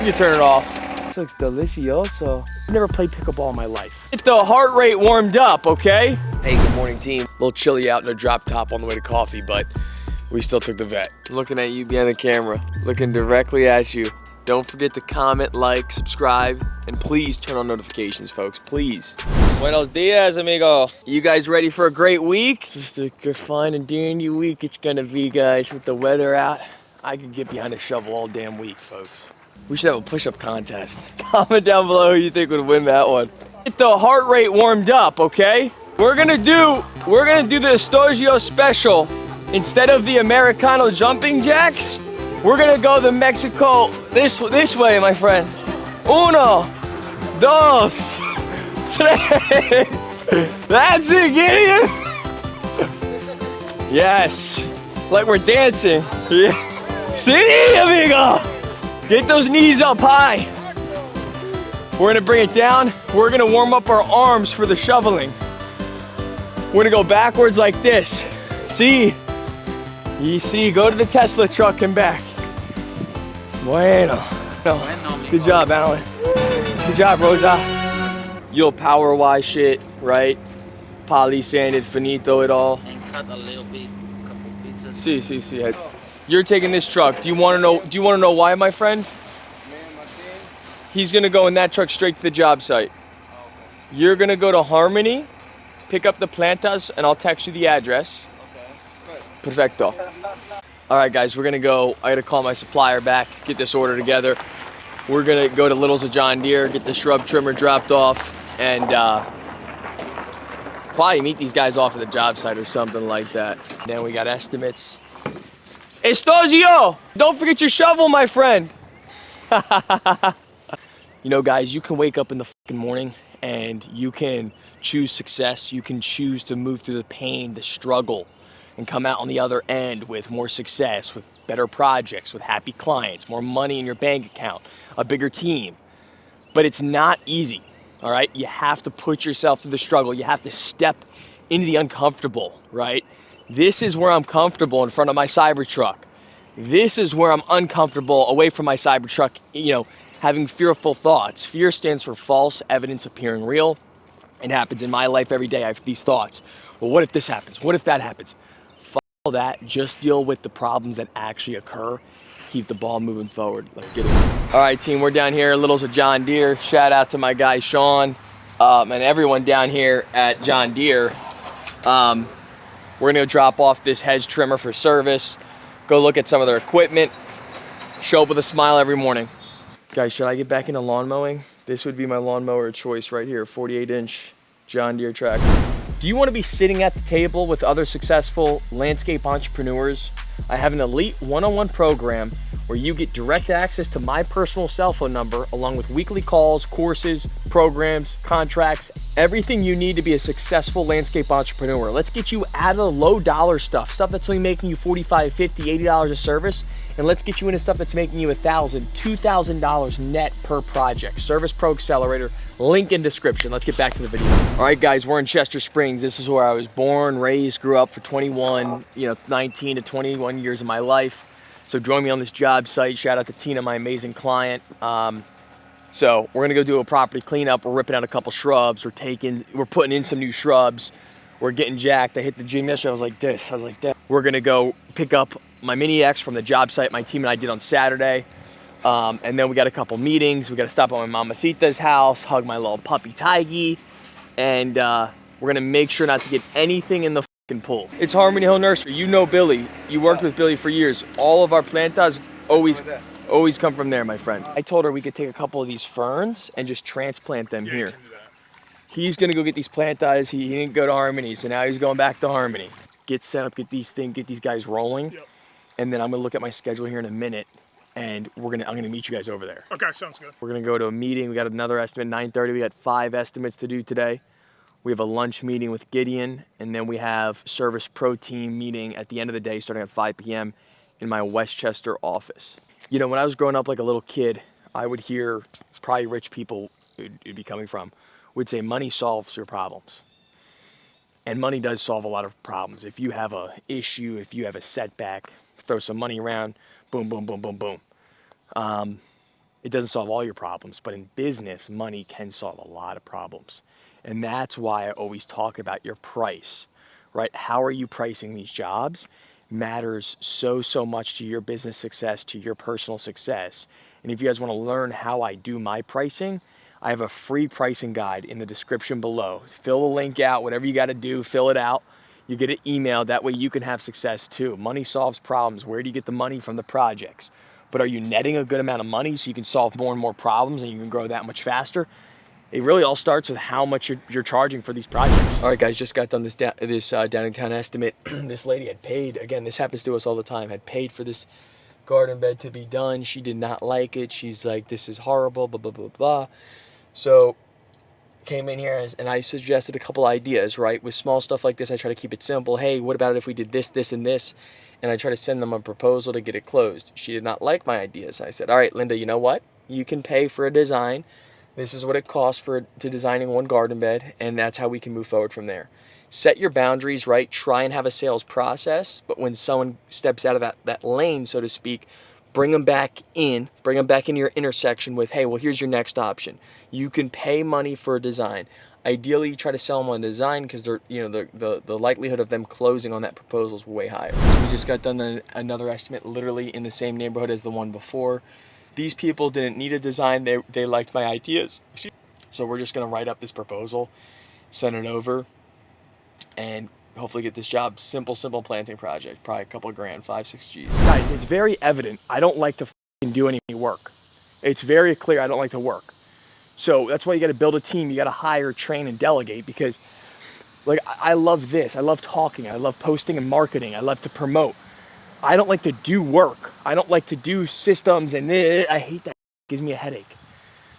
You can turn it off. This looks delicioso. I've never played pickleball in my life. Get the heart rate warmed up, okay? Hey, good morning, team. A little chilly out in a drop top on the way to coffee, but we still took the vet. Looking at you behind the camera, looking directly at you. Don't forget to comment, like, subscribe, and please turn on notifications, folks, please. Buenos dias, amigo. You guys ready for a great week? Just a good, fine and dandy week it's gonna be, guys, with the weather out. I could get behind a shovel all damn week, folks. We should have a push-up contest. Comment down below who you think would win that one. Get the heart rate warmed up, okay? We're gonna do the Estogio special. Instead of the Americano jumping jacks, we're gonna go the Mexico this way, my friend. Uno, dos, tres. That's it, Gideon. Yes, like we're dancing. Yeah. Sí, amigo. Get those knees up high. We're gonna bring it down. We're gonna warm up our arms for the shoveling. We're gonna go backwards like this. See? You see, go to the Tesla truck and back. Bueno. No. Good job, Alan. Good job, Rosa. You'll power wash shit, right? Poly sanded, finito it all. And cut a little bit, couple pieces. See. You're taking this truck. Do you want to know why, my friend? He's gonna go in that truck straight to the job site. You're gonna go to Harmony, pick up the plantas, and I'll text you the address. Perfecto. All right, guys, we're gonna go. I gotta call my supplier back, get this order together. We're gonna go to Little's of John Deere, get the shrub trimmer dropped off, and probably meet these guys off at the job site or something like that. Then we got estimates. Estogio, don't forget your shovel, my friend. You know, guys, you can wake up in the fucking morning and you can choose success. You can choose to move through the pain, the struggle, and come out on the other end with more success, with better projects, with happy clients, more money in your bank account, a bigger team. But it's not easy, all right? You have to put yourself through the struggle. You have to step into the uncomfortable, right? This is where I'm comfortable in front of my Cybertruck. This is where I'm uncomfortable away from my Cybertruck, you know, having fearful thoughts. Fear stands for false evidence appearing real. It happens in my life every day. I have these thoughts. Well, what if this happens? What if that happens? All that, just deal with the problems that actually occur. Keep the ball moving forward. Let's get it. All right, team, we're down here at Little's of John Deere. Shout out to my guy, Sean, and everyone down here at John Deere. We're gonna go drop off this hedge trimmer for service, go look at some of their equipment, show up with a smile every morning. Guys, should I get back into lawn mowing? This would be my lawnmower of choice right here, 48-inch John Deere tractor. Do you want to be sitting at the table with other successful landscape entrepreneurs? I have an elite one-on-one program where you get direct access to my personal cell phone number along with weekly calls, courses, programs, contracts, everything you need to be a successful landscape entrepreneur. Let's get you out of the low dollar stuff that's only making you $45, $50, $80 a service, and let's get you into stuff that's making you $1,000, $2,000 net per project. Service Pro Accelerator, link in description. Let's get back to the video. All right, guys, we're in Chester Springs. This is where I was born, raised, grew up for 19 to 21 years of my life. So join me on this job site. Shout out to Tina, my amazing client. So we're gonna go do a property cleanup. We're ripping out a couple shrubs. We're putting in some new shrubs. We're getting jacked. I hit the gym yesterday. I was like this. We're gonna go pick up my Mini X from the job site my team and I did on Saturday. And then we got a couple meetings. We got to stop at my mamacita's house, hug my little puppy Tiggy, and we're gonna make sure not to get anything in the fucking pool. It's Harmony Hill Nursery. You know Billy. You worked with Billy for years. All of our plantas always come from there, my friend. I told her we could take a couple of these ferns and just transplant them here. He's gonna go get these plantas. He didn't go to Harmony, so now he's going back to Harmony. Get set up, get these guys rolling, and then I'm gonna look at my schedule here in a minute. And I'm gonna meet you guys over there. Okay, sounds good. We're gonna go to a meeting. We got another estimate, 9:30. We got 5 estimates to do today. We have a lunch meeting with Gideon, and then we have Service Pro Team meeting at the end of the day, starting at 5 p.m. in my Westchester office. You know, when I was growing up like a little kid, I would hear probably rich people who'd be coming from would say money solves your problems. And money does solve a lot of problems. If you have a issue, if you have a setback, throw some money around, boom, boom, boom, boom, boom. It doesn't solve all your problems, but in business, money can solve a lot of problems. And that's why I always talk about your price, right? How are you pricing these jobs matters so much to your business success, to your personal success. And if you guys want to learn how I do my pricing, I have a free pricing guide in the description below. Fill the link out, whatever you got to do, fill it out. You get an email, that way you can have success too. Money solves problems. Where do you get the money? From the projects. But are you netting a good amount of money so you can solve more and more problems and you can grow that much faster? It really all starts with how much you're charging for these projects. All right, guys, just got done this Downingtown estimate. This lady had paid, again, this happens to us all the time, had paid for this garden bed to be done. She did not like it. She's like, this is horrible, blah, blah, blah, blah. So came in here and I suggested a couple ideas, right? With small stuff like this, I try to keep it simple. Hey, what about if we did this, this, and this? And I try to send them a proposal to get it closed. She did not like my ideas. I said, all right, Linda, you know what? You can pay for a design. This is what it costs to designing one garden bed, and that's how we can move forward from there. Set your boundaries, right? Try and have a sales process, but when someone steps out of that lane, so to speak, bring them back in your intersection with, hey, well, here's your next option. You can pay money for a design. Ideally, you try to sell them on design because they're, the likelihood of them closing on that proposal is way higher. We just got done another estimate literally in the same neighborhood as the one before. These people didn't need a design. They liked my ideas. So we're just going to write up this proposal, send it over, and hopefully get this job. Simple planting project. Probably a couple of grand, 5-6 G's. Guys, it's very evident I don't like to do any work. It's very clear I don't like to work. So that's why you got to build a team. You got to hire, train, and delegate, because like I love this. I love talking. I love posting and marketing. I love to promote. I don't like to do work. I don't like to do systems and I hate that. It gives me a headache.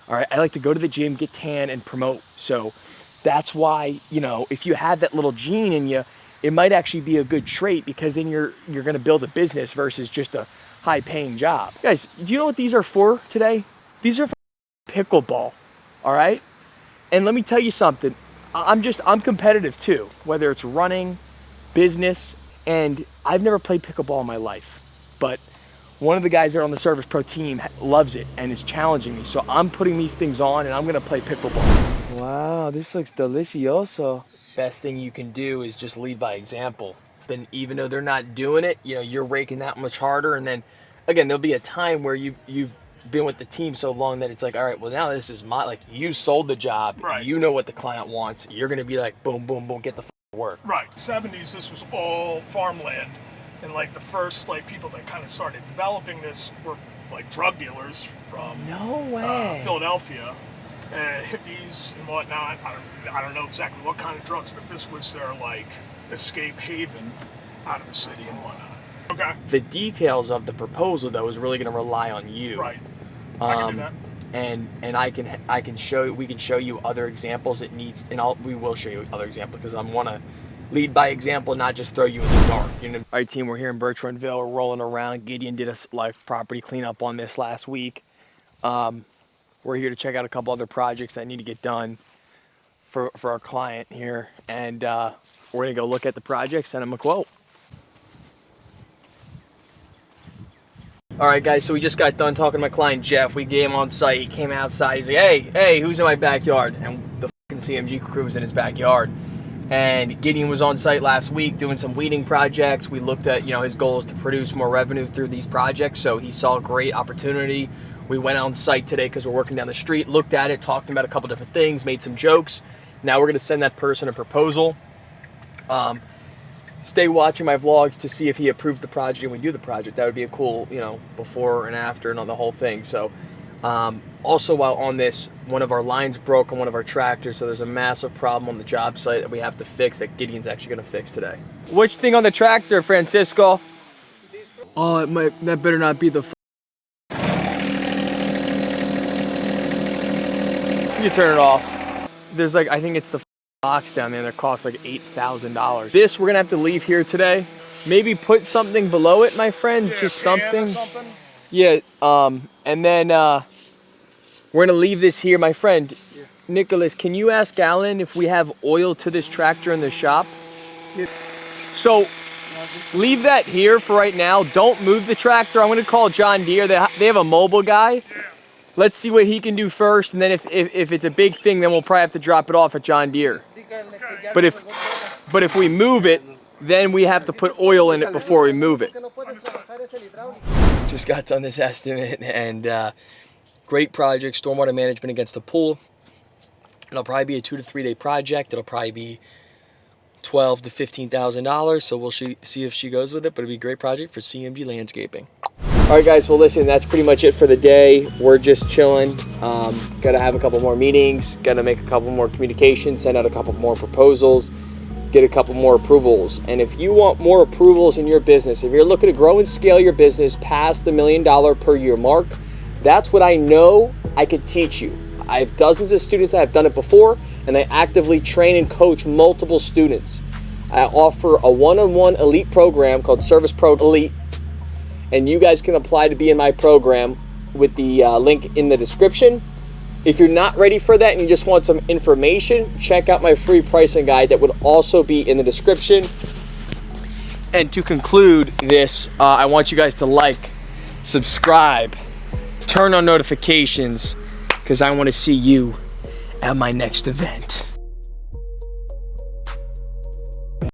All right, I like to go to the gym, get tan, and promote. So that's why, if you have that little gene in you, it might actually be a good trait, because then you're going to build a business versus just a high-paying job. Guys, do you know what these are for today? These are for pickleball, all right? And let me tell you something. I'm competitive too, whether it's running, business, and I've never played pickleball in my life, but one of the guys there on the Service Pro team loves it and is challenging me. So I'm putting these things on and I'm gonna play pickleball. Wow, this looks delicioso. Best thing you can do is just lead by example. Then even though they're not doing it, you're raking that much harder. And then again, there'll be a time where you've been with the team so long that it's like, all right, well now this is you sold the job. Right. You know what the client wants. You're gonna be like, boom, boom, boom, get the work. Right. 70s, this was all farmland, and like the first people that kind of started developing this were like drug dealers from Philadelphia, hippies and whatnot. I don't know exactly what kind of drugs, but this was their escape haven out of the city and whatnot. Okay. The details of the proposal though is really going to rely on you. Right. I can do that. And I can show, we can show you other examples it needs, and we will show you other examples, because I want to lead by example, not just throw you in the dark. All right, team, we're here in Bertrandville. We're rolling around. Gideon did a live property cleanup on this last week. We're here to check out a couple other projects that need to get done for our client here, and we're gonna go look at the project, send him a quote. All right, guys, so we just got done talking to my client, Jeff. We gave him on site. He came outside. He's like, hey, who's in my backyard? And the fucking CMG crew was in his backyard. And Gideon was on site last week doing some weeding projects. We looked at, his goal is to produce more revenue through these projects. So he saw a great opportunity. We went on site today because we're working down the street, looked at it, talked about a couple different things, made some jokes. Now we're going to send that person a proposal. Stay watching my vlogs to see if he approves the project and we do the project. That would be a cool, before and after and on the whole thing. So also while on this, one of our lines broke on one of our tractors, so there's a massive problem on the job site that we have to fix that Gideon's actually going to fix today. Which thing on the tractor, Francisco? Oh, that better not be the You turn it off. There's I think it's the box down there that costs $8,000. This we're gonna have to leave here today. Maybe put something below it, my friend. Yeah, just something. Yeah. And then we're gonna leave this here, my friend. Yeah. Nicholas, can you ask Alan if we have oil to this tractor in the shop? Yeah. So leave that here for right now. Don't move the tractor. I'm gonna call John Deere. They have a mobile guy. Yeah. let's see what he can do first, and then if it's a big thing, then we'll probably have to drop it off at John Deere. But if we move it, then we have to put oil in it before we move it. Just got done this estimate, and great project, stormwater management against the pool. It'll probably be a 2 to 3 day project. It'll probably be $12,000 to $15,000, so we'll see if she goes with it, but it'll be a great project for CMG Landscaping. All right, guys, well, listen, that's pretty much it for the day. We're just chilling. Got to have a couple more meetings, got to make a couple more communications, send out a couple more proposals, get a couple more approvals. And if you want more approvals in your business, if you're looking to grow and scale your business past the $1 million per year mark, that's what I know I could teach you. I have dozens of students that have done it before, and I actively train and coach multiple students. I offer a one-on-one elite program called Service Pro Elite, and you guys can apply to be in my program with the link in the description. If you're not ready for that and you just want some information, check out my free pricing guide that would also be in the description. And to conclude this, I want you guys to like, subscribe, turn on notifications, because I want to see you at my next event.